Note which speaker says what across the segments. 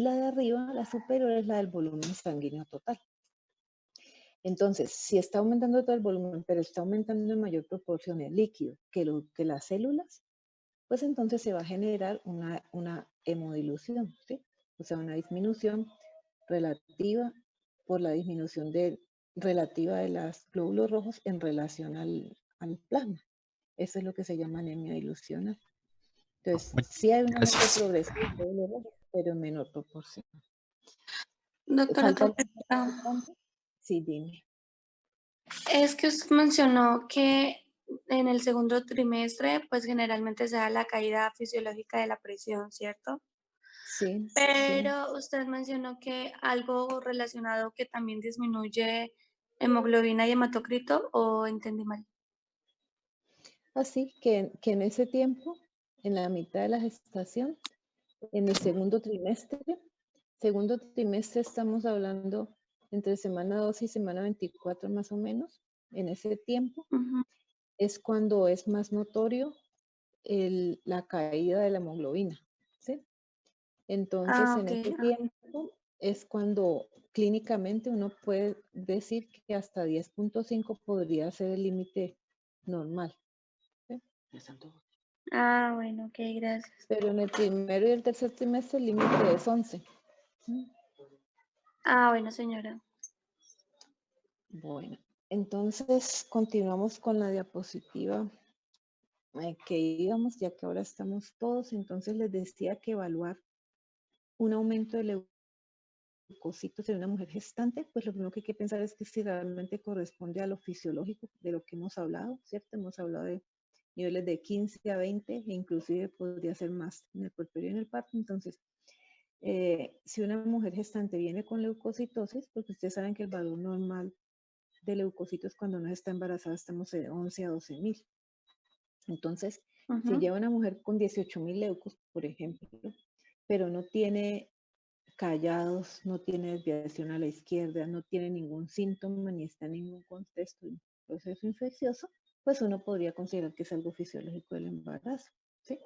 Speaker 1: la de arriba, la superior, es la del volumen sanguíneo total. Entonces, si está aumentando todo el volumen, pero está aumentando en mayor proporción el líquido que las células, pues entonces se va a generar una hemodilución, ¿sí? O sea, una disminución relativa por la disminución relativa de los glóbulos rojos en relación al plasma. Eso es lo que se llama anemia dilucional. Entonces, sí hay un aumento progresivo de glóbulos rojos, pero en menor proporción.
Speaker 2: Doctora,
Speaker 1: ¿Falta
Speaker 2: otra
Speaker 1: algo
Speaker 2: pregunta.
Speaker 1: importante? Sí, dime.
Speaker 2: Es que usted mencionó que en el segundo trimestre, pues generalmente se da la caída fisiológica de la presión, ¿cierto?
Speaker 1: Sí, sí.
Speaker 2: Pero usted mencionó que algo relacionado que también disminuye hemoglobina y hematocrito, ¿o entendí mal?
Speaker 1: Así que en ese tiempo, en la mitad de la gestación, en el segundo trimestre estamos hablando entre semana 2 y semana 24 más o menos, en ese tiempo
Speaker 2: Ujú.
Speaker 1: es cuando es más notorio la caída de la hemoglobina, ¿sí? Entonces,
Speaker 2: Ah,
Speaker 1: en ese
Speaker 2: okey.
Speaker 1: tiempo es cuando clínicamente uno puede decir que hasta 10.5 podría ser el límite normal, ¿sí?
Speaker 2: Ah, bueno, okey, gracias.
Speaker 1: Pero en el primero y el tercer trimestre el límite es 11.
Speaker 2: Ah, bueno, señora.
Speaker 1: Bueno, entonces continuamos con la diapositiva que íbamos, ya que ahora estamos todos. Entonces les decía que evaluar un aumento de leucocitos en una mujer gestante, pues lo primero que hay que pensar es que si realmente corresponde a lo fisiológico de lo que hemos hablado, ¿cierto? Hemos hablado de niveles de 15 a 20 e inclusive podría ser más en el puerperio y en el parto. Entonces, si una mujer gestante viene con leucocitosis, porque ustedes saben que el valor normal de leucocitos cuando uno está embarazada estamos de 11 a 12.000. Entonces, si
Speaker 2: Ujú.
Speaker 1: lleva una mujer con 18.000 leucos, por ejemplo, pero no tiene callados, no tiene desviación a la izquierda, no tiene ningún síntoma ni está en ningún contexto de un proceso infeccioso, pues uno podría considerar que es algo fisiológico del embarazo, ¿sí?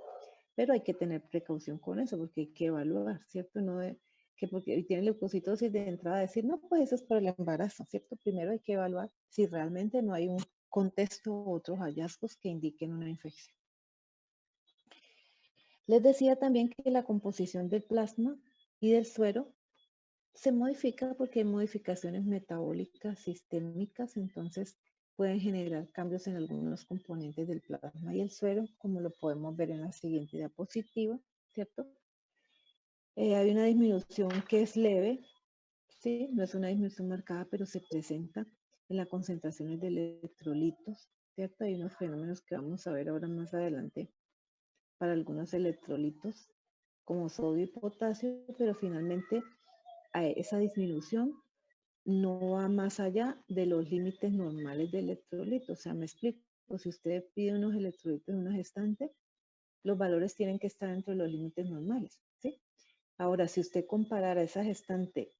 Speaker 1: Pero hay que tener precaución con eso porque hay que evaluar, ¿cierto? No de, que porque tiene leucocitosis de entrada decir, no, pues eso es por el embarazo, ¿cierto? Primero hay que evaluar si realmente no hay un contexto u otros hallazgos que indiquen una infección. Les decía también que la composición del plasma y del suero se modifica porque hay modificaciones metabólicas sistémicas, entonces pueden generar cambios en algunos componentes del plasma y el suero, como lo podemos ver en la siguiente diapositiva, ¿cierto? Hay una disminución que es leve, ¿sí? No es una disminución marcada, pero se presenta en las concentraciones de electrolitos, ¿cierto? Hay unos fenómenos que vamos a ver ahora más adelante para algunos electrolitos, como sodio y potasio, pero finalmente esa disminución no va más allá de los límites normales de electrolitos. O sea, me explico, si usted pide unos electrolitos en una gestante, los valores tienen que estar dentro de los límites normales, ¿sí? Ahora, si usted comparara esa gestante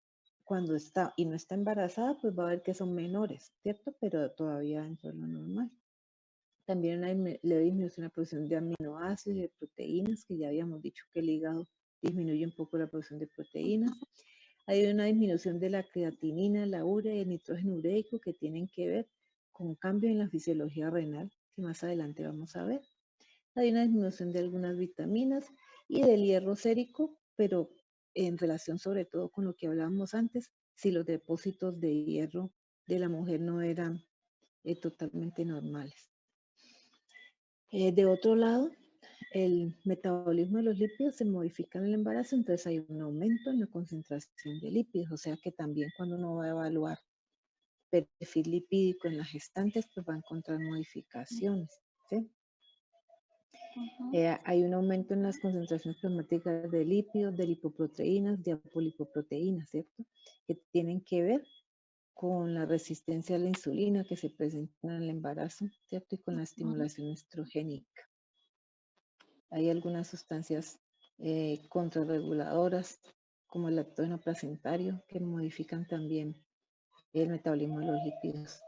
Speaker 1: cuando está y no está embarazada, pues va a ver que son menores, ¿cierto? Pero todavía dentro de lo normal. También hay leve disminución en la producción de aminoácidos y de proteínas, que ya habíamos dicho que el hígado disminuye un poco la producción de proteínas. Hay una disminución de la creatinina, la urea y el nitrógeno ureico que tienen que ver con cambio en la fisiología renal, que más adelante vamos a ver. Hay una disminución de algunas vitaminas y del hierro sérico, pero en relación sobre todo con lo que hablábamos antes, si los depósitos de hierro de la mujer no eran totalmente normales. De otro lado, el metabolismo de los lípidos se modifica en el embarazo, entonces hay un aumento en la concentración de lípidos, o sea que también cuando uno va a evaluar perfil lipídico en las gestantes, pues va a encontrar modificaciones, ¿sí?
Speaker 2: Ujú.
Speaker 1: Hay un aumento en las concentraciones plasmáticas de lípidos, de lipoproteínas, de apolipoproteínas, ¿cierto? Que tienen que ver con la resistencia a la insulina que se presenta en el embarazo, ¿cierto? Y con la estimulación estrogénica. Hay algunas sustancias contrarreguladoras, como el lactógeno placentario, que modifican también el metabolismo de los lípidos.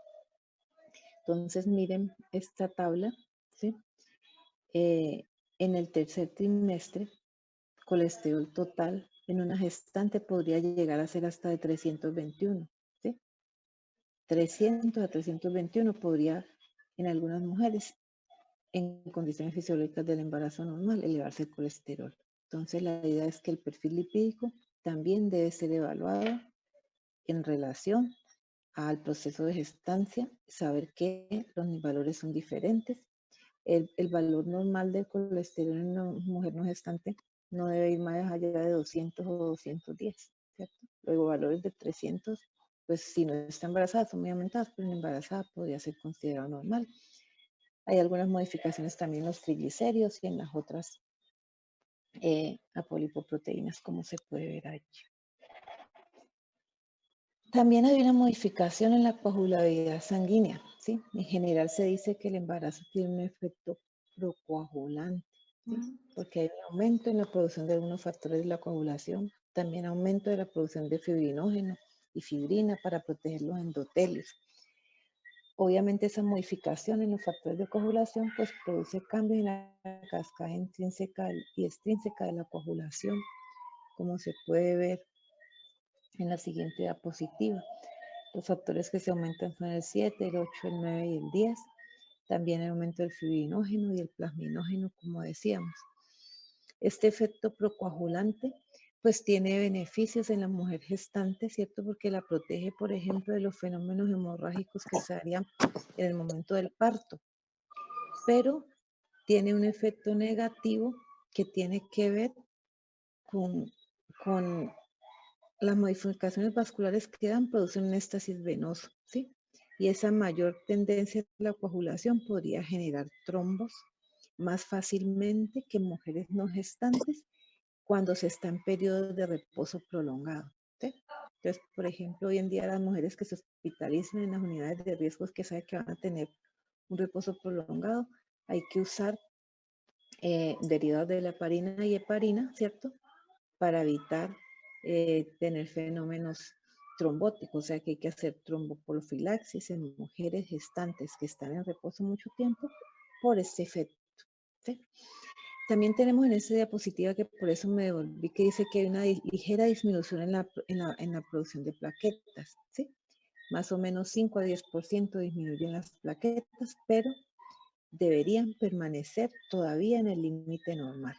Speaker 1: Entonces, miren esta tabla, ¿sí? En el tercer trimestre, colesterol total en una gestante podría llegar a ser hasta de 321, ¿sí? 300 a 321 podría en algunas mujeres en condiciones fisiológicas del embarazo normal elevarse el colesterol. Entonces la idea es que el perfil lipídico también debe ser evaluado en relación al proceso de gestancia, saber que los valores son diferentes. El valor normal del colesterol en una mujer no gestante no debe ir más allá de 200 o 210, ¿cierto? Luego valores de 300, pues si no está embarazada son muy aumentados, pero en embarazada podría ser considerado normal. Hay algunas modificaciones también en los triglicéridos y en las otras apolipoproteínas, como se puede ver allí. También hay una modificación en la coagulabilidad sanguínea, ¿sí? En general se dice que el embarazo tiene un efecto procoagulante, ¿sí? Porque hay un aumento en la producción de algunos factores de la coagulación, también aumento de la producción de fibrinógeno y fibrina para proteger los endotelios. Obviamente esa modificación en los factores de coagulación pues produce cambios en la cascada intrínseca y extrínseca de la coagulación, como se puede ver en la siguiente diapositiva. Los factores que se aumentan son el 7, el 8, el 9 y el 10. También el aumento del fibrinógeno y el plasminógeno, como decíamos. Este efecto procoagulante pues tiene beneficios en la mujer gestante, ¿cierto? Porque la protege, por ejemplo, de los fenómenos hemorrágicos que se harían en el momento del parto. Pero tiene un efecto negativo que tiene que ver con las modificaciones vasculares que dan producen un éstasis venoso, ¿sí? Y esa mayor tendencia a la coagulación podría generar trombos más fácilmente que en mujeres no gestantes cuando se está en periodos de reposo prolongado, ¿sí? Entonces, por ejemplo, hoy en día las mujeres que se hospitalizan en las unidades de riesgos que saben que van a tener un reposo prolongado, hay que usar derivados de la heparina y heparina, ¿cierto? Para evitar tener fenómenos trombóticos, o sea que hay que hacer tromboprofilaxis en mujeres gestantes que están en reposo mucho tiempo por este efecto, ¿sí? También tenemos en esta diapositiva, que por eso me devolví, que dice que hay una ligera disminución en la producción de plaquetas, ¿sí? Más o menos 5 a 10% disminuyen las plaquetas, pero deberían permanecer todavía en el límite normal.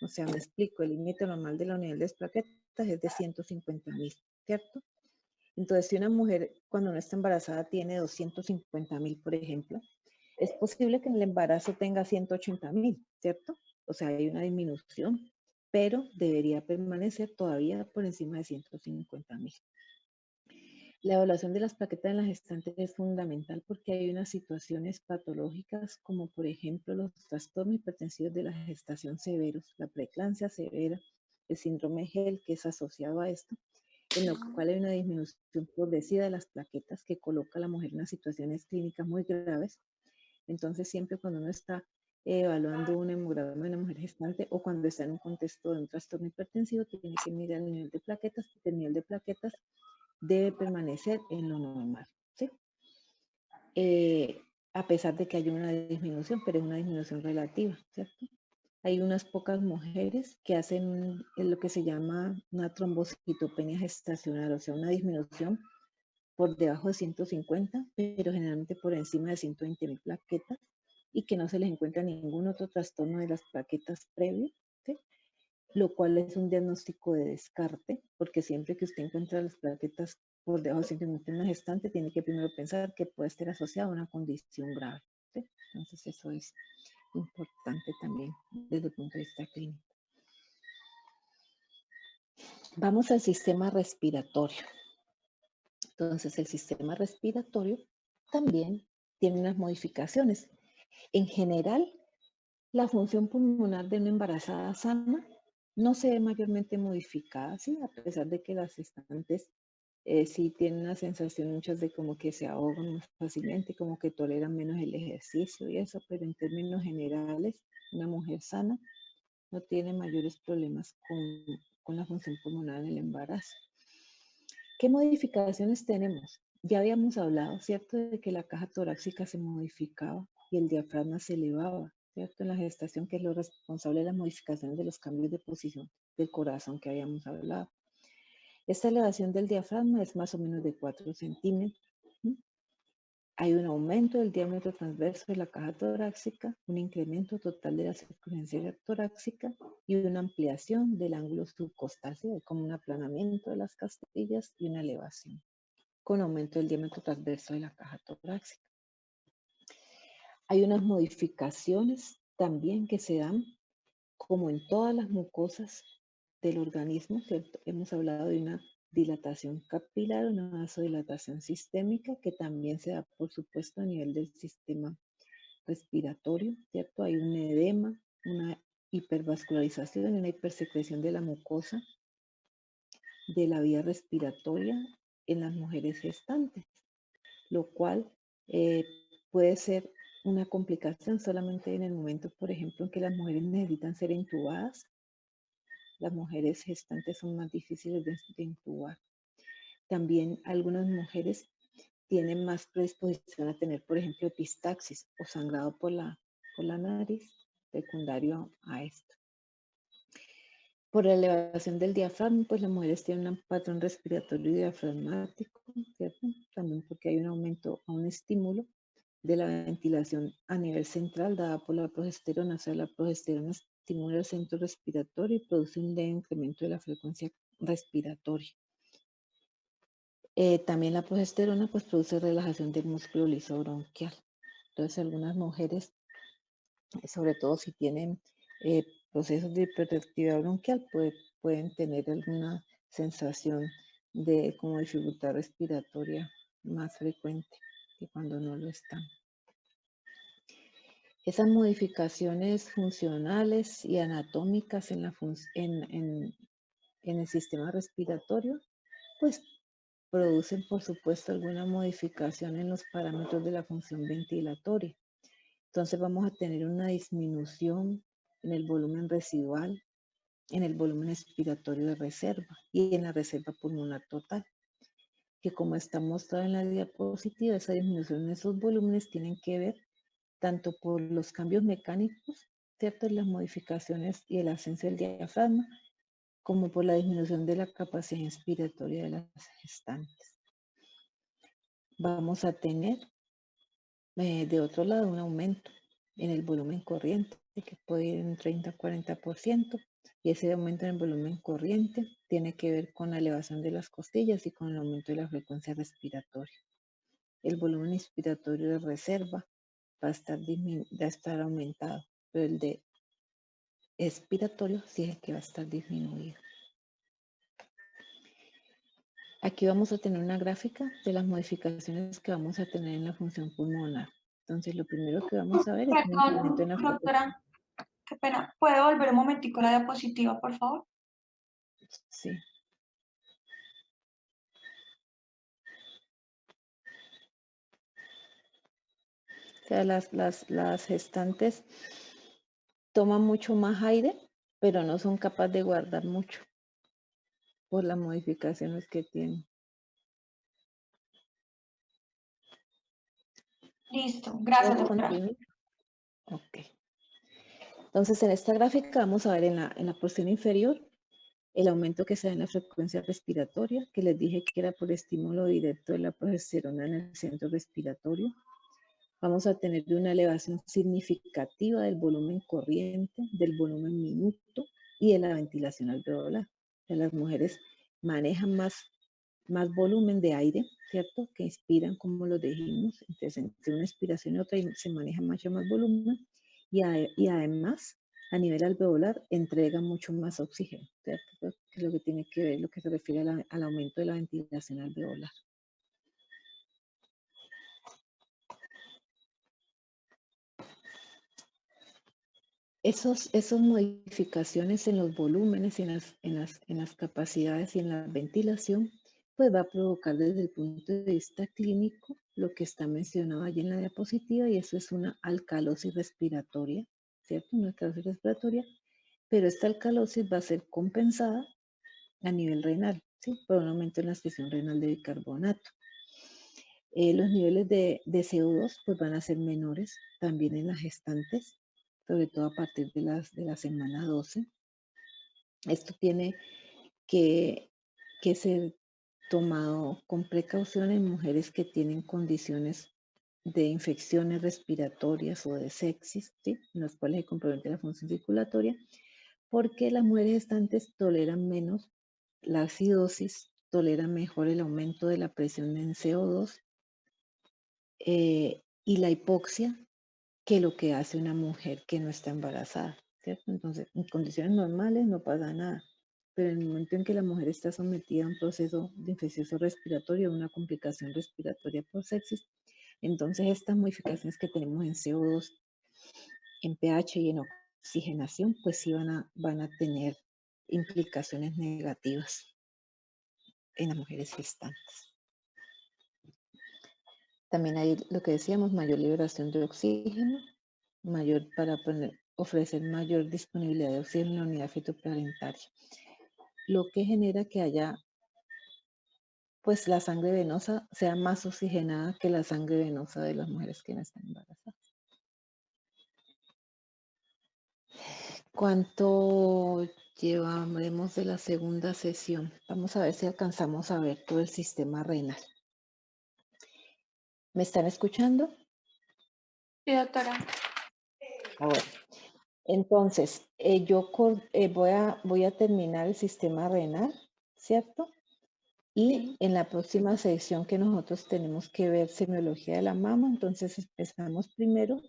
Speaker 1: O sea, me explico, el límite normal de la unidad de plaquetas es de 150.000, ¿cierto? Entonces, si una mujer cuando no está embarazada tiene 250.000, por ejemplo, es posible que en el embarazo tenga 180.000, ¿cierto? O sea, hay una disminución, pero debería permanecer todavía por encima de 150.000. La evaluación de las plaquetas en la gestante es fundamental porque hay unas situaciones patológicas como por ejemplo los trastornos hipertensivos de la gestación severos, la preeclampsia severa, el síndrome GEL que es asociado a esto, en lo cual hay una disminución progresiva de las plaquetas que coloca a la mujer en unas situaciones clínicas muy graves. Entonces siempre cuando uno está evaluando un hemograma de una mujer gestante o cuando está en un contexto de un trastorno hipertensivo, tiene que mirar el nivel de plaquetas, porque el nivel de plaquetas debe permanecer en lo normal, ¿sí? A pesar de que haya una disminución, pero es una disminución relativa, ¿cierto? Hay unas pocas mujeres que hacen lo que se llama una trombocitopenia gestacional, o sea, una disminución por debajo de 150, pero generalmente por encima de 120.000 plaquetas, y que no se les encuentra ningún otro trastorno de las plaquetas previo, ¿sí? Lo cual es un diagnóstico de descarte, porque siempre que usted encuentra las plaquetas por debajo de 120 en una gestante, tiene que primero pensar que puede estar asociada a una condición grave, ¿sí? Entonces eso es importante también desde el punto de vista clínico. Vamos al sistema respiratorio. Entonces el sistema respiratorio también tiene unas modificaciones. En general, la función pulmonar de una embarazada sana no se ve mayormente modificada, ¿sí? A pesar de que las gestantes sí tienen una sensación muchas de como que se ahogan más fácilmente, como que toleran menos el ejercicio y eso, pero en términos generales, una mujer sana no tiene mayores problemas con la función pulmonar en el embarazo. ¿Qué modificaciones tenemos? Ya habíamos hablado, ¿cierto?, de que la caja torácica se modificaba y el diafragma se elevaba, ¿cierto?, en la gestación, que es lo responsable de las modificaciones de los cambios de posición del corazón que habíamos hablado. Esta elevación del diafragma es más o menos de 4 centímetros. Hay un aumento del diámetro transverso de la caja torácica, un incremento total de la circunferencia torácica y una ampliación del ángulo subcostal, ¿sí? Como un aplanamiento de las costillas y una elevación, con aumento del diámetro transverso de la caja torácica. Hay unas modificaciones también que se dan, como en todas las mucosas del organismo, ¿cierto? Hemos hablado de una dilatación capilar, una vasodilatación sistémica que también se da, por supuesto, a nivel del sistema respiratorio, ¿cierto? Hay un edema, una hipervascularización y una hipersecreción de la mucosa de la vía respiratoria en las mujeres gestantes, lo cual puede ser una complicación solamente en el momento, por ejemplo, en que las mujeres necesitan ser intubadas. Las mujeres gestantes son más difíciles de intubar. También algunas mujeres tienen más predisposición a tener, por ejemplo, epistaxis o sangrado por la nariz, secundario a esto. Por la elevación del diafragma, pues las mujeres tienen un patrón respiratorio diafragmático, ¿cierto? También porque hay un aumento, a un estímulo de la ventilación a nivel central dada por la progesterona. O sea, la progesterona estimula el centro respiratorio y produce un leve incremento de la frecuencia respiratoria. También la progesterona pues produce relajación del músculo liso bronquial. Entonces algunas mujeres, sobre todo si tienen procesos de hiperactividad bronquial, pueden tener alguna sensación de como dificultad respiratoria más frecuente que cuando no lo están. Esas modificaciones funcionales y anatómicas en el sistema respiratorio, pues producen, por supuesto, alguna modificación en los parámetros de la función ventilatoria. Entonces vamos a tener una disminución en el volumen residual, en el volumen expiratorio de reserva y en la reserva pulmonar total, que como está mostrado en la diapositiva, esa disminución en esos volúmenes tienen que ver tanto por los cambios mecánicos, ¿cierto? Las modificaciones y el ascenso del diafragma, como por la disminución de la capacidad inspiratoria de las gestantes. Vamos a tener de otro lado un aumento en el volumen corriente, que puede ir en un 30-40%, y ese aumento en el volumen corriente tiene que ver con la elevación de las costillas y con el aumento de la frecuencia respiratoria. El volumen inspiratorio de reserva va a estar aumentado, pero el de expiratorio sí es el que va a estar disminuido. Aquí vamos a tener una gráfica de las modificaciones que vamos a tener en la función pulmonar. Entonces, lo primero que vamos a ver es un incremento en la frecuencia.
Speaker 2: Doctora, qué pena. ¿Puede volver un momentico la diapositiva, por favor?
Speaker 1: Sí. O sea, las gestantes toman mucho más aire, pero no son capaces de guardar mucho por las modificaciones que tienen.
Speaker 2: Listo, gracias, doctora.
Speaker 1: Ok. Entonces, en esta gráfica vamos a ver en la porción inferior el aumento que se da en la frecuencia respiratoria, que les dije que era por estímulo directo de la progesterona en el centro respiratorio. Vamos a tener una elevación significativa del volumen corriente, del volumen minuto y de la ventilación alveolar. O sea, las mujeres manejan más volumen de aire, ¿cierto? Que inspiran, como lo dijimos. Entonces, entre una expiración y otra se maneja mucho más volumen y además, a nivel alveolar, entrega mucho más oxígeno, ¿cierto? Que es lo que tiene que ver, lo que se refiere al aumento de la ventilación alveolar. Esas modificaciones en los volúmenes, en las capacidades y en la ventilación, pues va a provocar desde el punto de vista clínico lo que está mencionado allí en la diapositiva, y eso es una alcalosis respiratoria, ¿cierto? Una alcalosis respiratoria, pero esta alcalosis va a ser compensada a nivel renal, ¿sí? Por un aumento en la excreción renal de bicarbonato. Los niveles de CO2 pues van a ser menores también en las gestantes, sobre todo a partir de la semana 12. Esto tiene que ser tomado con precaución en mujeres que tienen condiciones de infecciones respiratorias o de sepsis, ¿sí? En las cuales se compromete la función circulatoria, porque las mujeres gestantes toleran menos la acidosis, toleran mejor el aumento de la presión en CO2 y la hipoxia que lo que hace una mujer que no está embarazada, ¿cierto? Entonces, en condiciones normales no pasa nada, pero en el momento en que la mujer está sometida a un proceso de infeccioso respiratorio, una complicación respiratoria por sepsis, entonces estas modificaciones que tenemos en CO2, en pH y en oxigenación, pues sí van a tener implicaciones negativas en las mujeres gestantes. También hay lo que decíamos, mayor liberación de oxígeno, ofrecer mayor disponibilidad de oxígeno en la unidad fitoplanetaria, lo que genera que haya, pues la sangre venosa sea más oxigenada que la sangre venosa de las mujeres que no están embarazadas. ¿Cuánto llevaremos de la segunda sesión? Vamos a ver si alcanzamos a ver todo el sistema renal. ¿Me están escuchando?
Speaker 2: Sí, doctora.
Speaker 1: Ahora, entonces, voy a terminar el sistema renal, ¿cierto? Y
Speaker 2: Sí.
Speaker 1: en la próxima sección que nosotros tenemos que ver semiología de la mama, entonces empezamos primero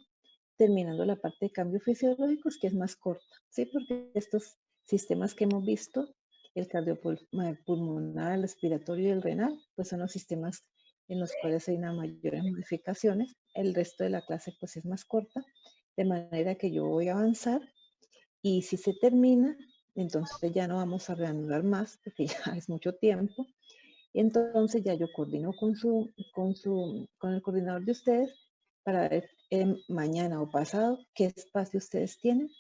Speaker 1: terminando la parte de cambios fisiológicos, que es más corta, ¿sí? Porque estos sistemas que hemos visto, el cardiopulmonar, el respiratorio y el renal, pues son los sistemas en los cuales hay una mayores modificaciones. El resto de la clase pues es más corta, de manera que yo voy a avanzar y si se termina, entonces ya no vamos a reanudar más, porque ya es mucho tiempo. Y entonces ya yo coordino con el coordinador de ustedes para ver mañana o pasado qué espacio ustedes tienen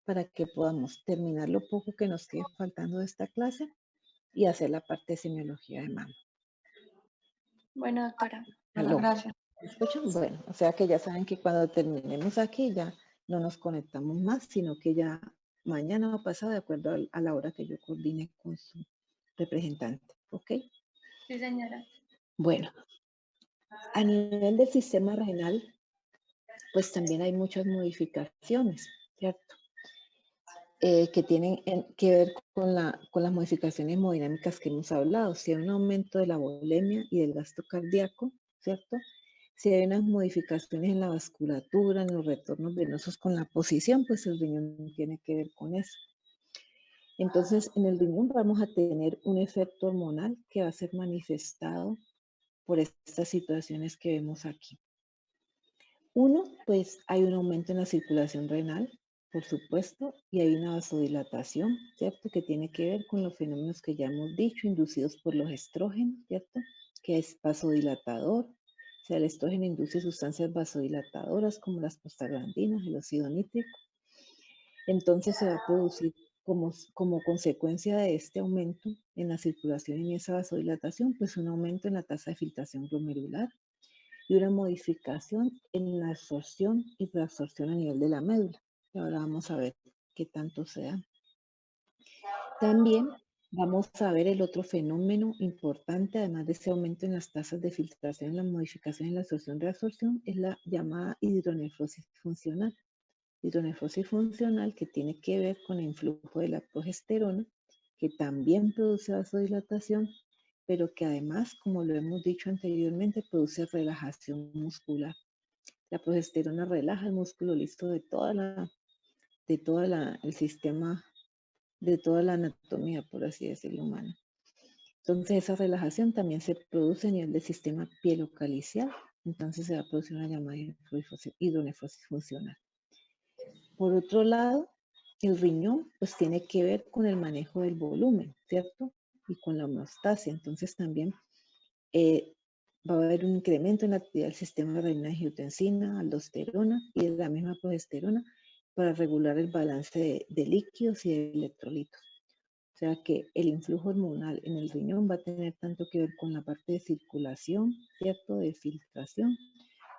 Speaker 1: para que podamos terminar lo poco que nos quede faltando de esta clase y hacer la parte de semiología de mama.
Speaker 2: Bueno, doctora.
Speaker 1: ¿Aló? Gracias. ¿Me escuchan? Bueno, o sea que ya saben que cuando terminemos aquí ya no nos conectamos más, sino que ya mañana o pasado, de acuerdo a la hora que yo coordine con su representante, ¿ok?
Speaker 2: Sí, señora.
Speaker 1: Bueno, a nivel del sistema renal, pues también hay muchas modificaciones, ¿cierto? Que tienen que ver con las modificaciones hemodinámicas que hemos hablado. Si hay un aumento de la volemia y del gasto cardíaco, ¿cierto? Si hay unas modificaciones en la vasculatura, en los retornos venosos con la posición, pues el riñón tiene que ver con eso. Entonces, en el riñón vamos a tener un efecto hormonal que va a ser manifestado por estas situaciones que vemos aquí. Uno, pues hay un aumento en la circulación renal, por supuesto, y hay una vasodilatación, ¿cierto? Que tiene que ver con los fenómenos que ya hemos dicho, inducidos por los estrógenos, ¿cierto? Que es vasodilatador. O sea, el estrógeno induce sustancias vasodilatadoras como las prostaglandinas, el óxido nítrico. Entonces se va a producir como consecuencia de este aumento en la circulación y en esa vasodilatación, pues un aumento en la tasa de filtración glomerular y una modificación en la absorción y reabsorción a nivel de la médula. Y ahora vamos a ver qué tanto se da. También vamos a ver el otro fenómeno importante, además de ese aumento en las tasas de filtración, la modificación en la absorción-reabsorción, es la llamada hidronefrosis funcional. Hidronefrosis funcional que tiene que ver con el influjo de la progesterona, que también produce vasodilatación, pero que además, como lo hemos dicho anteriormente, produce relajación muscular. La progesterona relaja el músculo listo de el sistema, de toda la anatomía, por así decirlo, humana. Entonces esa relajación también se produce a nivel del sistema pielocalicial, entonces se va a producir una llamada hidronefrosis funcional. Por otro lado, el riñón pues tiene que ver con el manejo del volumen, ¿cierto? Y con la homeostasia, entonces también va a haber un incremento en la actividad del sistema renina, angiotensina, aldosterona y de la misma progesterona para regular el balance de líquidos y de electrolitos. O sea que el influjo hormonal en el riñón va a tener tanto que ver con la parte de circulación, ¿cierto? De filtración,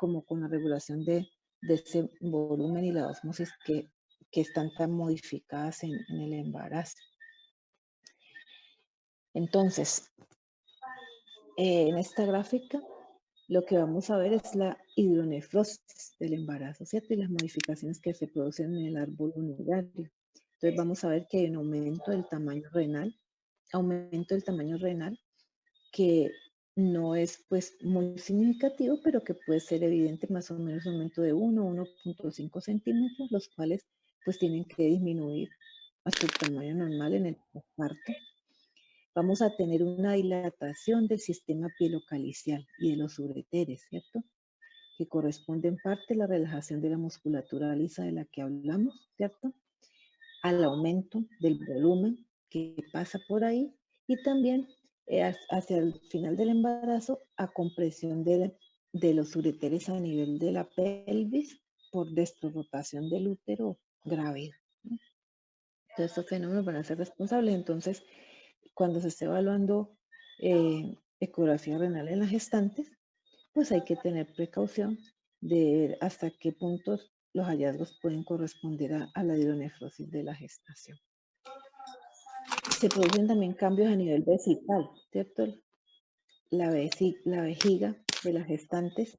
Speaker 1: como con la regulación de ese volumen y la osmosis que están tan modificadas en el embarazo. Entonces, en esta gráfica, lo que vamos a ver es la hidronefrosis del embarazo, ¿cierto? Y las modificaciones que se producen en el árbol unitario. Entonces, vamos a ver que hay un aumento del tamaño renal, que no es pues muy significativo, pero que puede ser evidente, más o menos un aumento de 1.5 centímetros, los cuales pues tienen que disminuir a su tamaño normal en el posparto. Vamos a tener una dilatación del sistema pielocalicial y de los ureteres, ¿cierto? Que corresponde en parte a la relajación de la musculatura lisa de la que hablamos, ¿cierto? Al aumento del volumen que pasa por ahí y también hacia el final del embarazo a compresión de los ureteres a nivel de la pelvis por desrotación del útero grávido. Todos estos fenómenos van a ser responsables. Entonces, cuando se esté evaluando ecografía renal en las gestantes, pues hay que tener precaución de ver hasta qué puntos los hallazgos pueden corresponder a la hidronefrosis de la gestación. Se producen también cambios a nivel vesical, ¿cierto? La vejiga de las gestantes,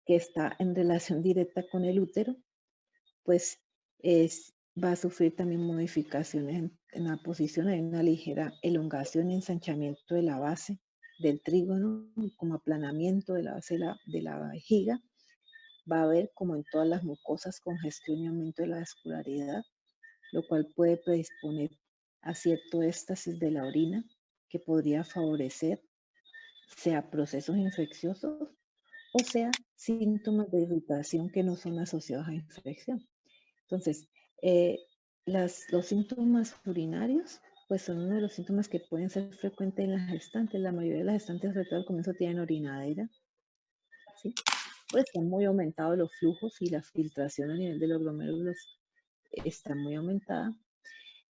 Speaker 1: que está en relación directa con el útero, pues va a sufrir también modificaciones en la posición. Hay una ligera elongación y ensanchamiento de la base del trígono, como aplanamiento de la base de la vejiga. Va a haber, como en todas las mucosas, congestión y aumento de la vascularidad, lo cual puede predisponer a cierto éxtasis de la orina que podría favorecer sea procesos infecciosos o sea síntomas de irritación que no son asociados a infección. Entonces, los síntomas urinarios pues son uno de los síntomas que pueden ser frecuentes en las gestantes. La mayoría de las gestantes, sobre todo al comienzo, tienen orinadera, ¿sí? Pues están muy aumentados los flujos y la filtración a nivel de los glomérulos está muy aumentada.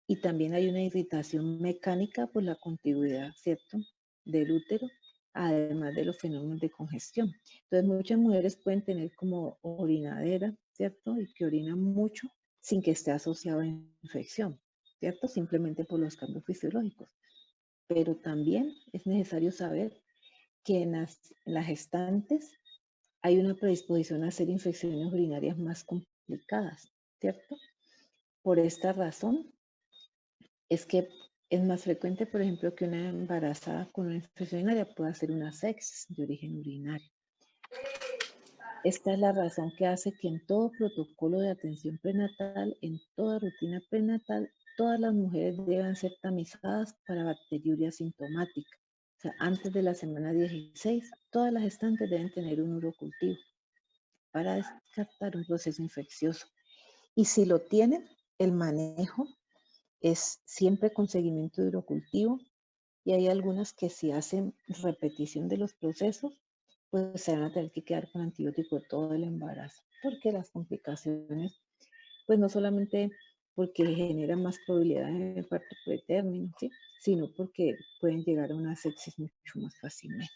Speaker 1: Y también hay una irritación mecánica por la contigüidad, ¿cierto?, del útero, además de los fenómenos de congestión. Entonces, muchas mujeres pueden tener como orinadera, ¿cierto?, y que orinan mucho sin que esté asociado a infección, ¿cierto?, simplemente por los cambios fisiológicos. Pero también es necesario saber que en las gestantes hay una predisposición a hacer infecciones urinarias más complicadas, ¿cierto? Por esta razón, es que es más frecuente, por ejemplo, que una embarazada con una infección urinaria pueda hacer una sepsis de origen urinario. Esta es la razón que hace que en todo protocolo de atención prenatal, en toda rutina prenatal, todas las mujeres deban ser tamizadas para bacteriuria sintomática. O sea, antes de la semana 16, todas las gestantes deben tener un urocultivo para descartar un proceso infeccioso. Y si lo tienen, el manejo es siempre con seguimiento de urocultivo, y hay algunas que si hacen repetición de los procesos, pues se van a tener que quedar con antibiótico todo el embarazo, porque las complicaciones, pues no solamente porque generan más probabilidad de parto pretérmino, ¿sí?, sino porque pueden llegar a una sepsis mucho más fácilmente.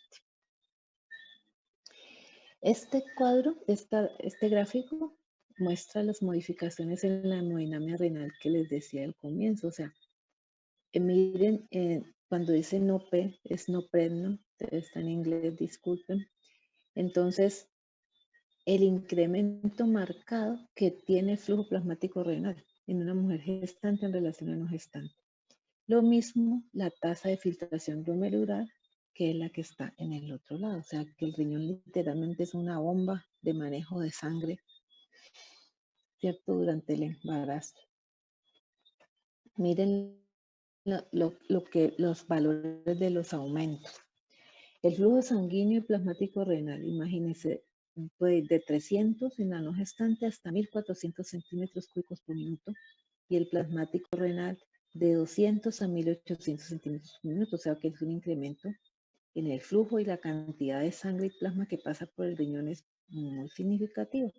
Speaker 1: Este cuadro, este gráfico, muestra las modificaciones en la hemodinamia renal que les decía al comienzo. O sea, miren, cuando dice NOP, es nopredno, está en inglés, disculpen. Entonces, el incremento marcado que tiene el flujo plasmático renal en una mujer gestante en relación a no gestante. Lo mismo la tasa de filtración glomerular, que es la que está en el otro lado. O sea, que el riñón literalmente es una bomba de manejo de sangre, ¿cierto?, durante el embarazo. Miren los valores de los aumentos. El flujo sanguíneo y plasmático renal, imagínense, pues de 300 en la no gestante hasta 1400 centímetros cúbicos por minuto, y el plasmático renal de 200 a 1800 centímetros por minuto, o sea que es un incremento en el flujo y la cantidad de sangre y plasma que pasa por el riñón es muy significativo.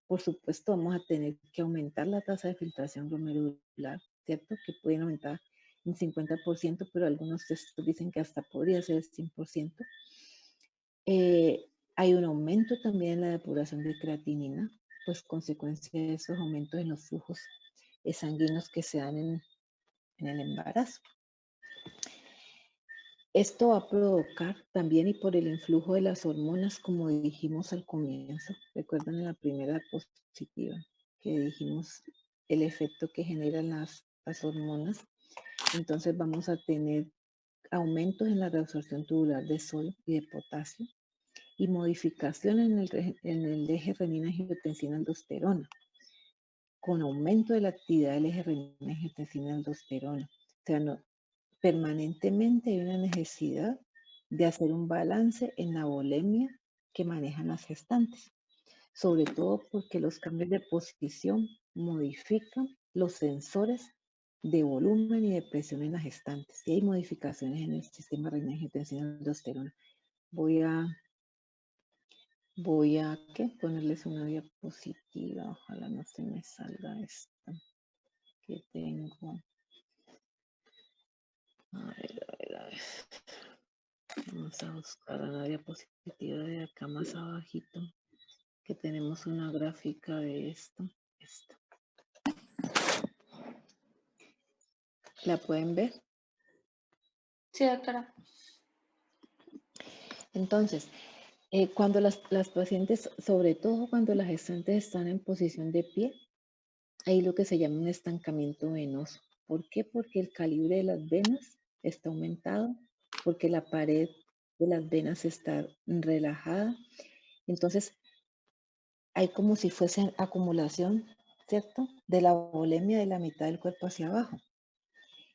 Speaker 1: Por supuesto, vamos a tener que aumentar la tasa de filtración glomerular, ¿cierto?, que pueden aumentar un 50%, pero algunos textos dicen que hasta podría ser el 100%. Hay un aumento también en la depuración de creatinina, pues consecuencia de esos aumentos en los flujos sanguíneos que se dan en el embarazo. Esto va a provocar también y por el influjo de las hormonas, como dijimos al comienzo, recuerdan en la primera diapositiva que dijimos el efecto que generan las hormonas, entonces vamos a tener aumentos en la reabsorción tubular de sodio y de potasio y modificaciones en el eje renina-angiotensina-aldosterona, con aumento de la actividad del eje renina-angiotensina-aldosterona. O sea, permanentemente hay una necesidad de hacer un balance en la volemia que manejan las gestantes, sobre todo porque los cambios de posición modifican los sensores de volumen y de presión en las gestantes. Y hay modificaciones en el sistema renina-angiotensina-aldosterona. Voy a ponerles una diapositiva. Ojalá no se me salga esta que tengo. A ver. Vamos a buscar la diapositiva de acá más abajito, que tenemos una gráfica de esto. ¿La pueden ver?
Speaker 2: Sí, doctora.
Speaker 1: Entonces, cuando las pacientes, sobre todo cuando las gestantes están en posición de pie, hay lo que se llama un estancamiento venoso. ¿Por qué? Porque el calibre de las venas está aumentado, porque la pared de las venas está relajada. Entonces, hay como si fuese acumulación, ¿cierto? De la volemia de la mitad del cuerpo hacia abajo.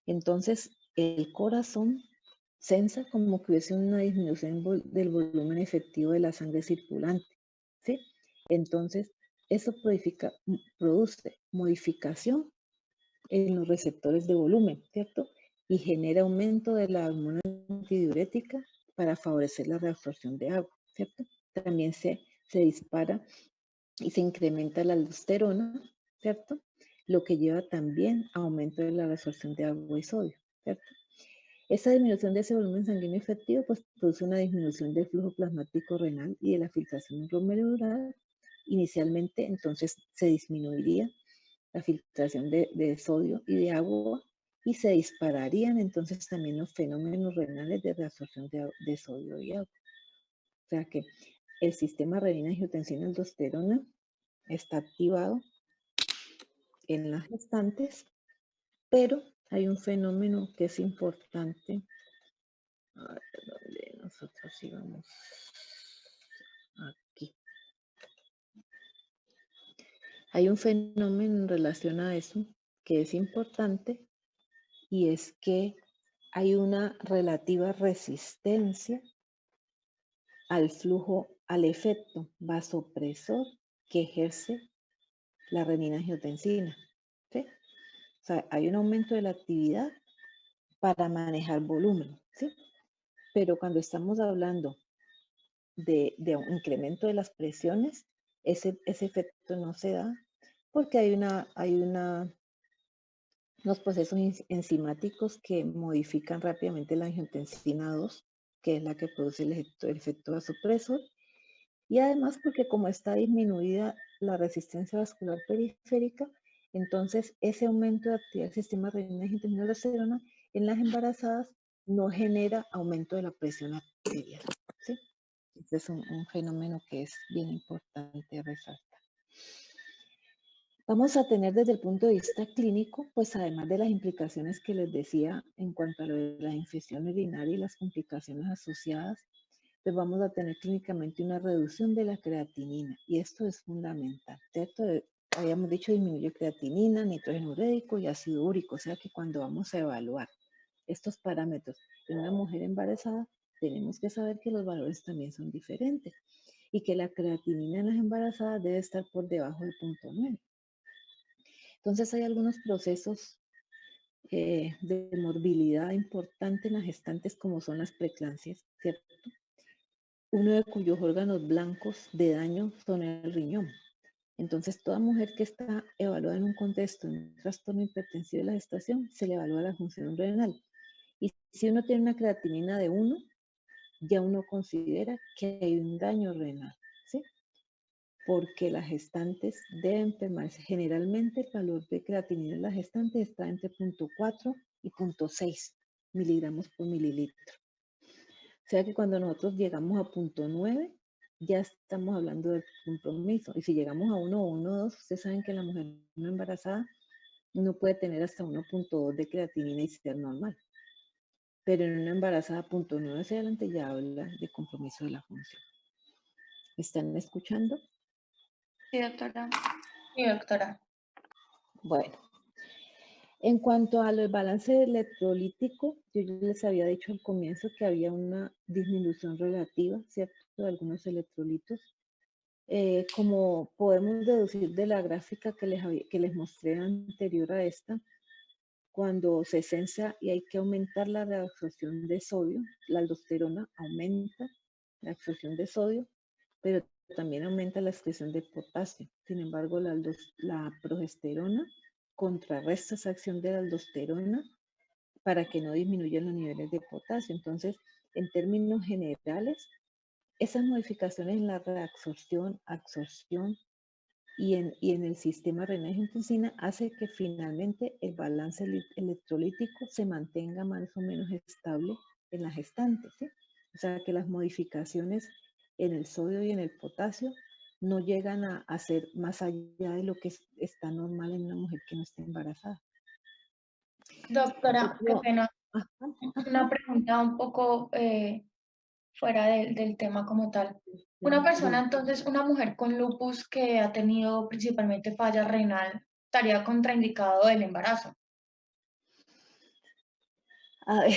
Speaker 1: Entonces, el corazón sensa como que hubiese una disminución del volumen efectivo de la sangre circulante, ¿sí? Entonces, eso produce modificación en los receptores de volumen, ¿cierto? Y genera aumento de la hormona antidiurética para favorecer la reabsorción de agua, ¿cierto? También se dispara y se incrementa la aldosterona, ¿cierto? Lo que lleva también a aumento de la reabsorción de agua y sodio, ¿cierto? Esa disminución de ese volumen sanguíneo efectivo pues, produce una disminución del flujo plasmático renal y de la filtración glomerular. Inicialmente, entonces, se disminuiría la filtración de sodio y de agua y se dispararían entonces también los fenómenos renales de reabsorción de sodio y agua. O sea que el sistema renina-angiotensina-aldosterona está activado en las gestantes, pero hay un fenómeno que es importante. A ver, ¿dónde nosotros íbamos? Aquí. Hay un fenómeno en relación a eso que es importante y es que hay una relativa resistencia al flujo, al efecto vasopresor que ejerce la renina-angiotensina. ¿Sí? O sea, hay un aumento de la actividad para manejar volumen, ¿sí? Pero cuando estamos hablando de un incremento de las presiones, ese efecto no se da porque hay unos procesos enzimáticos que modifican rápidamente la angiotensina 2, que es la que produce el efecto vasopresor, y además porque como está disminuida la resistencia vascular periférica, entonces ese aumento de actividad del sistema renina-angiotensina-aldosterona en las embarazadas no genera aumento de la presión arterial, ¿sí? Este es un fenómeno que es bien importante resaltar. Vamos a tener desde el punto de vista clínico, pues además de las implicaciones que les decía en cuanto a lo de la infección urinaria y las complicaciones asociadas, pues vamos a tener clínicamente una reducción de la creatinina y esto es fundamental, ¿cierto? Habíamos dicho disminuye creatinina, nitrógeno urédico y ácido úrico, o sea que cuando vamos a evaluar estos parámetros en una mujer embarazada, tenemos que saber que los valores también son diferentes y que la creatinina en las embarazadas debe estar por debajo del punto 9. Entonces hay algunos procesos de morbilidad importante en las gestantes como son las preeclampsias, ¿cierto? Uno de cuyos órganos blancos de daño son el riñón. Entonces, toda mujer que está evaluada en un contexto de un trastorno hipertensivo de la gestación, se le evalúa la función renal. Y si uno tiene una creatinina de 1, ya uno considera que hay un daño renal, ¿sí? Porque las gestantes deben permanecer. Generalmente el valor de creatinina en la gestante está entre 0.4 y 0.6 miligramos por mililitro. O sea que cuando nosotros llegamos a punto 9, ya estamos hablando del compromiso. Y si llegamos a 1 o 1.2, ustedes saben que la mujer no embarazada no puede tener hasta 1.2 de creatinina y ser normal. Pero en una embarazada, punto 9 hacia adelante ya habla de compromiso de la función. ¿Me están escuchando?
Speaker 2: Sí, doctora.
Speaker 3: Sí, doctora.
Speaker 1: Bueno, en cuanto al balance electrolítico, yo ya les había dicho al comienzo que había una disminución relativa, ¿cierto?, de algunos electrolitos. Como podemos deducir de la gráfica que les mostré anterior a esta, cuando se sensa y hay que aumentar la reabsorción de sodio, la aldosterona aumenta la absorción de sodio, pero también aumenta la excreción de potasio. Sin embargo, la progesterona contrarresta esa acción de la aldosterona para que no disminuyan los niveles de potasio. Entonces, en términos generales, esas modificaciones en la reabsorción, absorción y en el sistema renina-angiotensina hace que finalmente el balance electrolítico se mantenga más o menos estable en la gestante, ¿sí? O sea que las modificaciones en el sodio y en el potasio no llegan a ser más allá de lo que está normal en una mujer que no esté embarazada.
Speaker 3: Doctora, qué pena.
Speaker 1: Ajá,
Speaker 3: Una pregunta un poco fuera del tema como tal. Una persona, entonces, una mujer con lupus que ha tenido principalmente falla renal, estaría contraindicado el embarazo.
Speaker 1: A ver,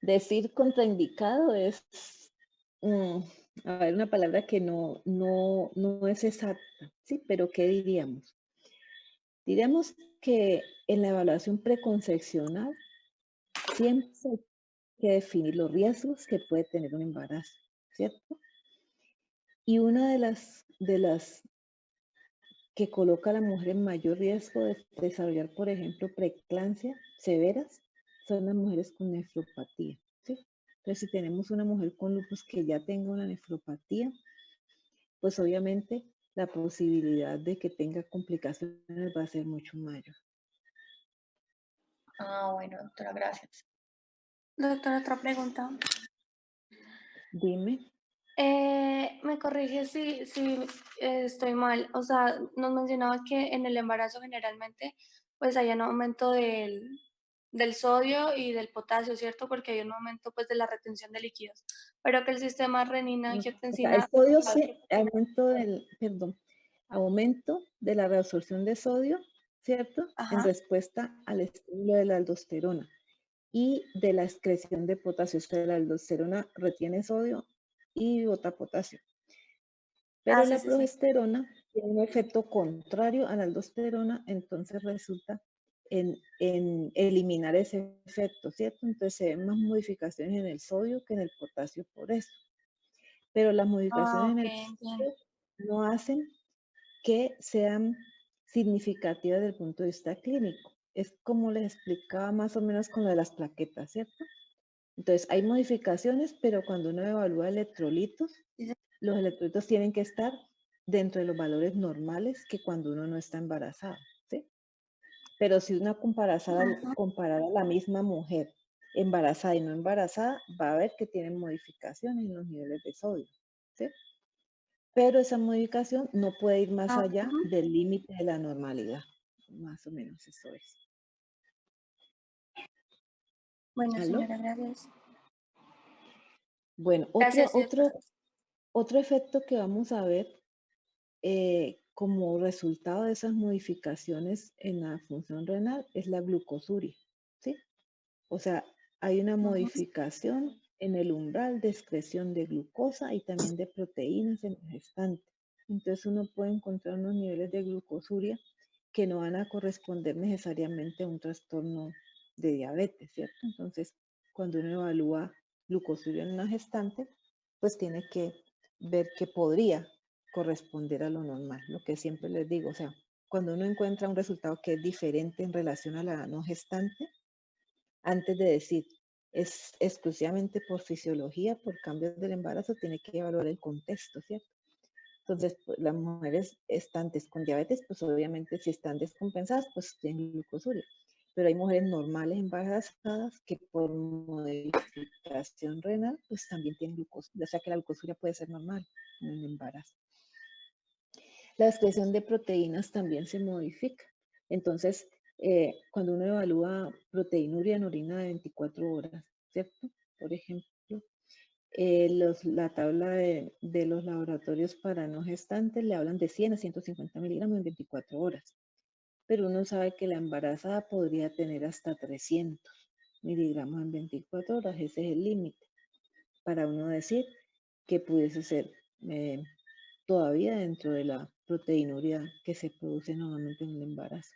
Speaker 1: decir contraindicado es, a ver, una palabra que no es exacta, ¿sí? Pero ¿qué diríamos? Diríamos que en la evaluación preconcepcional siempre hay que definir los riesgos que puede tener un embarazo, ¿cierto? Y una de las que coloca a la mujer en mayor riesgo de desarrollar, por ejemplo, preeclampsia severas, son las mujeres con nefropatía, ¿sí? Entonces, si tenemos una mujer con lupus que ya tenga una nefropatía, pues obviamente la posibilidad de que tenga complicaciones va a ser mucho mayor.
Speaker 3: Ah, bueno, doctora, gracias.
Speaker 2: Doctora, otra pregunta.
Speaker 1: Dime.
Speaker 2: Me corrige si estoy mal. O sea, nos mencionaba que en el embarazo generalmente pues hay un aumento del sodio y del potasio, ¿cierto? Porque hay un aumento pues de la retención de líquidos. Pero que el sistema
Speaker 1: O sea, el
Speaker 2: renina-angiotensina...
Speaker 1: sodio aumento de la reabsorción de sodio, ¿cierto? En
Speaker 2: Ajá.
Speaker 1: respuesta al estímulo de la aldosterona y de la excreción de potasio. O sea, la aldosterona retiene sodio y bota potasio. Pero
Speaker 2: Sí,
Speaker 1: la
Speaker 2: sí, sí.
Speaker 1: progesterona tiene un efecto contrario a la aldosterona, entonces resulta en eliminar ese efecto, ¿cierto? Entonces se ven más modificaciones en el sodio que en el potasio por eso. Pero las modificaciones en
Speaker 2: Ok,
Speaker 1: el
Speaker 2: entiendo.
Speaker 1: sodio no hacen que sean significativas desde el punto de vista clínico. Es como les explicaba más o menos con lo de las plaquetas, ¿cierto? Entonces, hay modificaciones, pero cuando uno evalúa electrolitos,
Speaker 2: Sí, sí.
Speaker 1: los electrolitos tienen que estar dentro de los valores normales que cuando uno no está embarazado, ¿sí? Pero si una comparar a la misma mujer embarazada y no embarazada, va a ver que tienen modificaciones en los niveles de sodio, ¿sí? Pero esa modificación no puede ir más allá del límite de la normalidad. Más o menos eso es.
Speaker 2: Bueno,
Speaker 1: ¿Aló?
Speaker 2: señora, gracias.
Speaker 1: Bueno,
Speaker 2: Gracias, sí, doctora.
Speaker 1: otro efecto que vamos a ver como resultado de esas modificaciones en la función renal es la glucosuria, ¿sí? O sea, hay una modificación en el umbral de excreción de glucosa y también de proteínas en el gestante. Entonces uno puede encontrar unos niveles de glucosuria que no van a corresponder necesariamente a un trastorno de diabetes, ¿cierto? Entonces, cuando uno evalúa glucosuria en una gestante, pues tiene que ver que podría corresponder a lo normal, lo que siempre les digo, o sea, cuando uno encuentra un resultado que es diferente en relación a la no gestante, antes de decir es exclusivamente por fisiología, por cambios del embarazo, tiene que evaluar el contexto, ¿cierto? Entonces, pues, las mujeres estantes con diabetes, pues obviamente si están descompensadas, pues tienen glucosuria. pero hay mujeres normales embarazadas que por modificación renal pues también tienen glucosuria, o sea que la glucosuria puede ser normal en el embarazo. La expresión de proteínas también se modifica. Entonces, cuando uno evalúa proteinuria en orina de 24 horas, ¿cierto? Por ejemplo, la tabla de los laboratorios para no gestantes le hablan de 100 a 150 miligramos en 24 horas. Pero uno sabe que la embarazada podría tener hasta 300 miligramos en 24 horas. Ese es el límite para uno decir que pudiese ser todavía dentro de la proteinuria que se produce normalmente en el embarazo.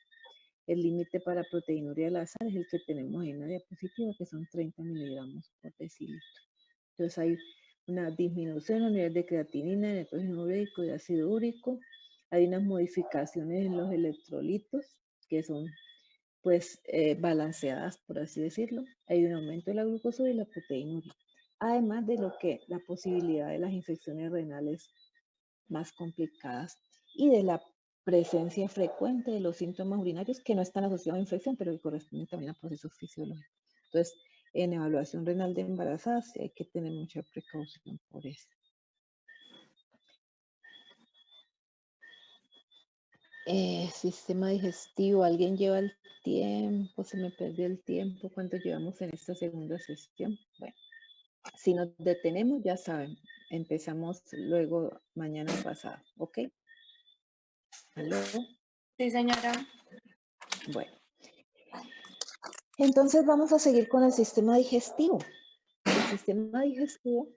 Speaker 1: El límite para proteinuria al azar es el que tenemos en la diapositiva, que son 30 miligramos por decilitro. Entonces hay una disminución a nivel de creatinina, de nitrógeno ureico y ácido úrico. Hay unas modificaciones en los electrolitos que son pues balanceadas, por así decirlo. Hay un aumento de la glucosa y la proteinuria. Además de lo que la posibilidad de las infecciones renales más complicadas y de la presencia frecuente de los síntomas urinarios que no están asociados a infección, pero que corresponden también a procesos fisiológicos. Entonces, en evaluación renal de embarazadas hay que tener mucha precaución por eso. Sistema digestivo, ¿alguien lleva el tiempo? Se me perdió el tiempo. ¿Cuánto llevamos en esta segunda sesión? Bueno, si nos detenemos, ya saben, empezamos luego mañana pasado, ¿ok? ¿Aló?
Speaker 2: Sí, señora.
Speaker 1: Bueno. Entonces vamos a seguir con el sistema digestivo. El sistema digestivo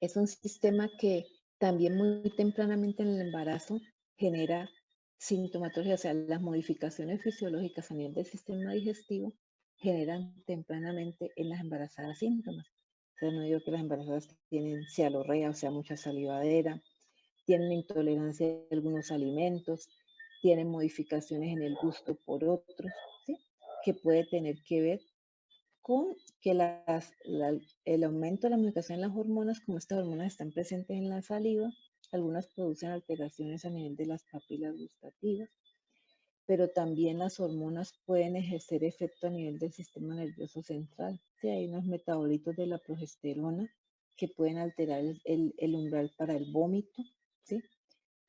Speaker 1: es un sistema que también muy tempranamente en el embarazo genera sintomatología, o sea, las modificaciones fisiológicas a nivel del sistema digestivo generan tempranamente en las embarazadas síntomas. O sea, no digo que las embarazadas tienen cialorrea, o sea, mucha salivadera, tienen intolerancia a algunos alimentos, tienen modificaciones en el gusto por otros, ¿sí? Que puede tener que ver con que el aumento de la modificación en las hormonas, como estas hormonas están presentes en la saliva, algunas producen alteraciones a nivel de las papilas gustativas, pero también las hormonas pueden ejercer efecto a nivel del sistema nervioso central. Sí, hay unos metabolitos de la progesterona que pueden alterar el umbral para el vómito, ¿sí?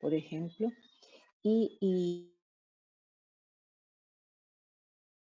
Speaker 1: Por ejemplo, y